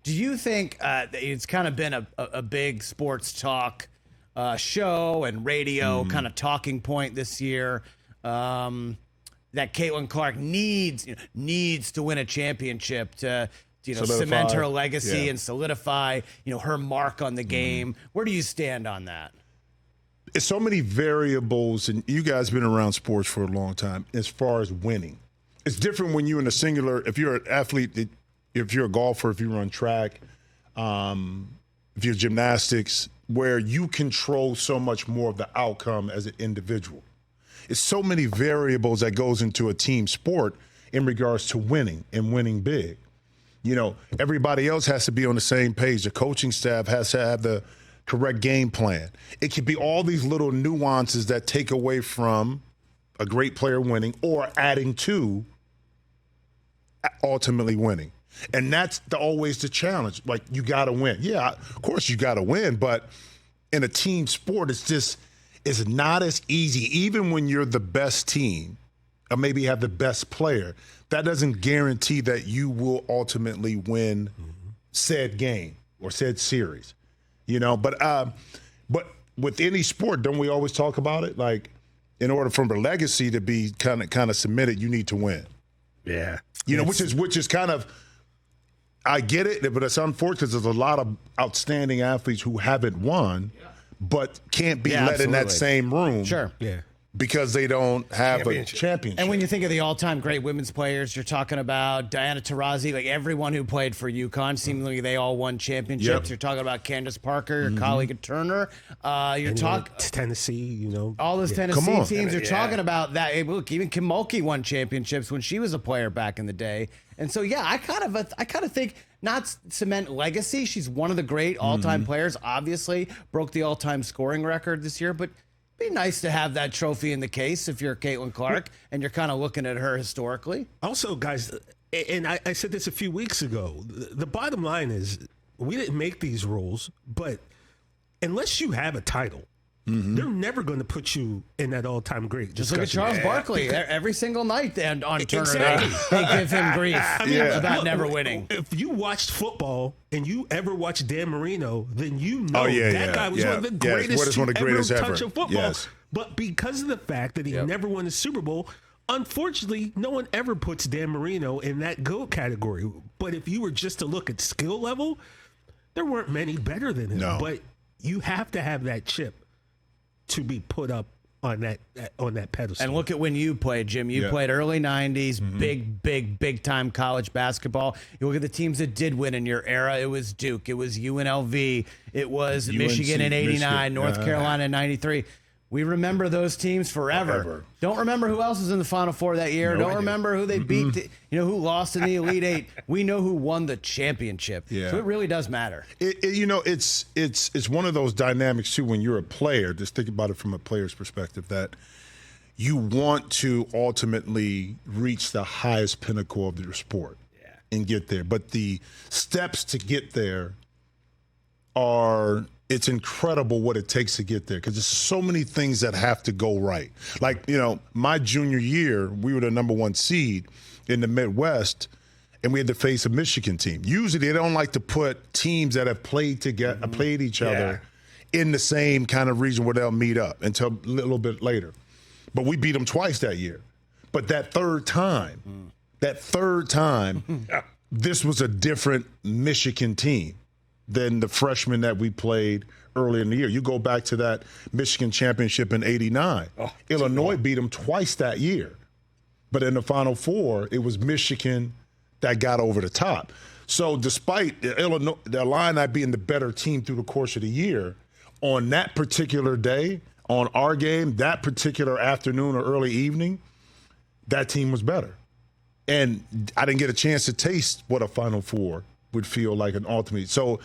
Do you think it's kind of been a big sports talk show and radio kind of talking point this year that Caitlin Clark needs to win a championship to cement her legacy and solidify her mark on the game? Where do you stand on that? It's so many variables, and you guys have been around sports for a long time as far as winning. It's different when you're in a singular, if you're an athlete, if you're a golfer, if you run track, if you're gymnastics, where you control so much more of the outcome as an individual. It's so many variables that goes into a team sport in regards to winning and winning big. Everybody else has to be on the same page. The coaching staff has to have the correct game plan. It could be all these little nuances that take away from a great player winning or adding to ultimately winning. And that's always the challenge. Like, you got to win. Yeah, of course you got to win, but in a team sport, it's not as easy. Even when you're the best team or maybe have the best player, that doesn't guarantee that you will ultimately win said game or said series. But with any sport, don't we always talk about it? Like, in order for a legacy to be kind of cemented, you need to win. Yeah. Which is kind of, I get it, but it's unfortunate because there's a lot of outstanding athletes who haven't won, but can't be let in that same room. Sure. Yeah. Because they don't have a championship. And when you think of the all-time great women's players, you're talking about Diana Taurasi, like everyone who played for UConn, seemingly they all won championships. Yep. You're talking about Candace Parker, your colleague at Turner. You're talking Tennessee, all those Tennessee teams. You're talking about that. Hey, look, even Kim Mulkey won championships when she was a player back in the day. And so, I kind of think not cement legacy. She's one of the great all-time players. Obviously, broke the all-time scoring record this year, but be nice to have that trophy in the case if you're Caitlin Clark and you're kind of looking at her historically. Also, guys, and I said this a few weeks ago, the bottom line is we didn't make these rules, but unless you have a title, they're never going to put you in that all-time great. Just look at Charles Barkley every single night and on Turner. Exactly. They give him grief about never winning. If you watched football and you ever watched Dan Marino, then that guy was one of the greatest to ever touch a football. Yes. But because of the fact that he never won a Super Bowl, unfortunately, no one ever puts Dan Marino in that GOAT category. But if you were just to look at skill level, there weren't many better than him. No. But you have to have that chip to be put up on that pedestal. And look at when you played, Jim. You played early 90s, big time college basketball. You look at the teams that did win in your era. It was Duke. It was UNLV. It was Michigan in 89, North Carolina in 93. We remember those teams forever. Don't remember who else was in the Final Four that year. Don't remember who they beat. Who lost in the Elite Eight. We know who won the championship. Yeah. So it really does matter. It's one of those dynamics too. When you're a player, just think about it from a player's perspective, that you want to ultimately reach the highest pinnacle of your sport and get there. But the steps to get there it's incredible what it takes to get there because there's so many things that have to go right. Like, my junior year, we were the number 1 seed in the Midwest, and we had to face a Michigan team. Usually they don't like to put teams that have played each other in the same kind of region where they'll meet up until a little bit later. But we beat them twice that year. But that third time, this was a different Michigan team than the freshmen that we played earlier in the year. You go back to that Michigan championship in 89. Illinois beat them twice that year. But in the Final Four, it was Michigan that got over the top. So despite the Illini being the better team through the course of the year, on that particular day, on our game, that particular afternoon or early evening, that team was better. And I didn't get a chance to taste what a Final Four would feel like an ultimate. So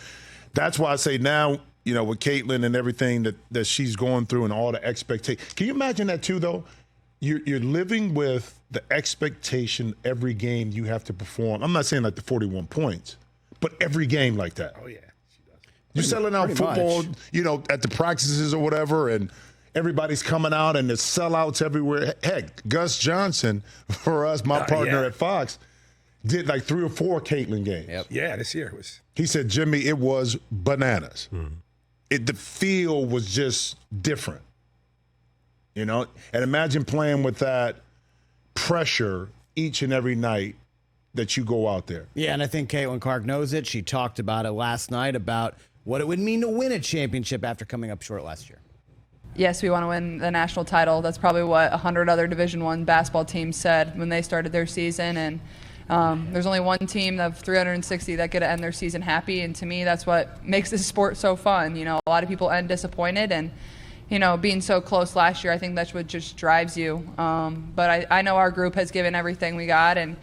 that's why I say now, with Caitlin and everything that she's going through and all the expectations. Can you imagine that too, though? You're living with the expectation every game you have to perform. I'm not saying like the 41 points, but every game like that. Oh, yeah. She does. You're selling out football, at the practices or whatever, and everybody's coming out and there's sellouts everywhere. Heck, Gus Johnson, for us, my partner at Fox, did like 3 or 4 Caitlin games. Yep. Yeah, this year was. He said, Jimmy, it was bananas. The feel was just different, you know? And imagine playing with that pressure each and every night that you go out there. Yeah, and I think Caitlin Clark knows it. She talked about it last night about what it would mean to win a championship after coming up short last year. Yes, we want to win the national title. That's probably what 100 other Division I basketball teams said when they started their season. And there's only one team of 360 that get to end their season happy. And to me, that's what makes this sport so fun. You know, a lot of people end disappointed. And, you know, being so close last year, I think that's what just drives you. But I know our group has given everything we got. And,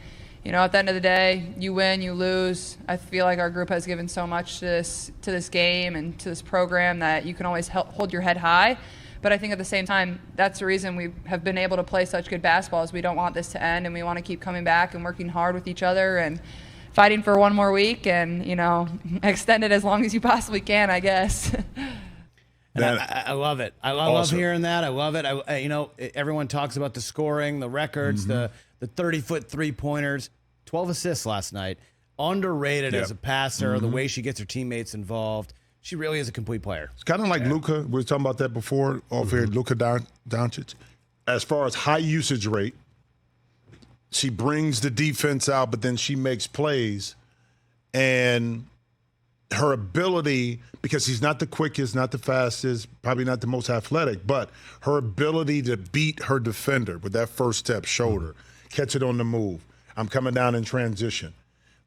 you know, at the end of the day, you win, you lose. I feel like our group has given so much to this game and to this program that you can always hold your head high. But I think at the same time, that's the reason we have been able to play such good basketball is we don't want this to end, and we want to keep coming back and working hard with each other and fighting for one more week and, you know, extend it as long as you possibly can, I guess. And I love it. I love hearing that. I love it. You know, everyone talks about the scoring, the records, the 30-foot three-pointers, 12 assists last night. Underrated as a passer, the way she gets her teammates involved. She really is a complete player. It's kind of like Luka. We were talking about that before off here. Luka Doncic. As far as high usage rate, she brings the defense out, but then she makes plays. And her ability, because she's not the quickest, not the fastest, probably not the most athletic, but her ability to beat her defender with that first step, shoulder, catch it on the move. I'm coming down in transition.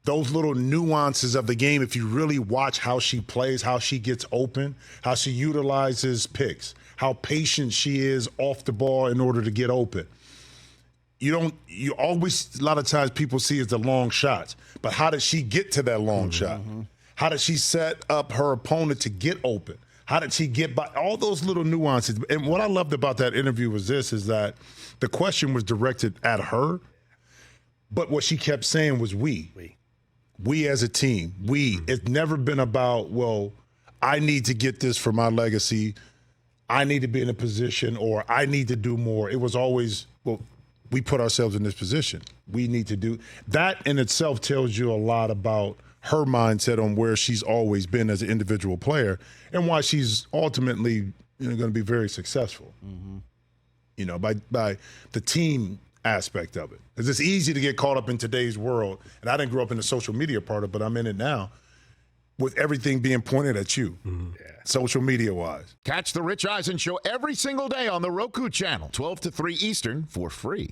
Those little nuances of the game, if you really watch how she plays, how she gets open, how she utilizes picks, how patient she is off the ball in order to get open. You always, a lot of times people see as the long shots, but how did she get to that long shot? How did she set up her opponent to get open? How did she get by? All those little nuances. And what I loved about that interview was is that the question was directed at her, but what she kept saying was we as a team, it's never been about, well, I need to get this for my legacy. I need to be in a position, or I need to do more. It was always, well, we put ourselves in this position. We need to do that. In itself tells you a lot about her mindset on where she's always been as an individual player and why she's ultimately going to be very successful, you know, by the team aspect of it. Because it's easy to get caught up in today's world, and I didn't grow up in the social media part of it, but I'm in it now, with everything being pointed at you, social media-wise. Catch the Rich Eisen Show every single day on the Roku channel, 12 to 3 Eastern, for free.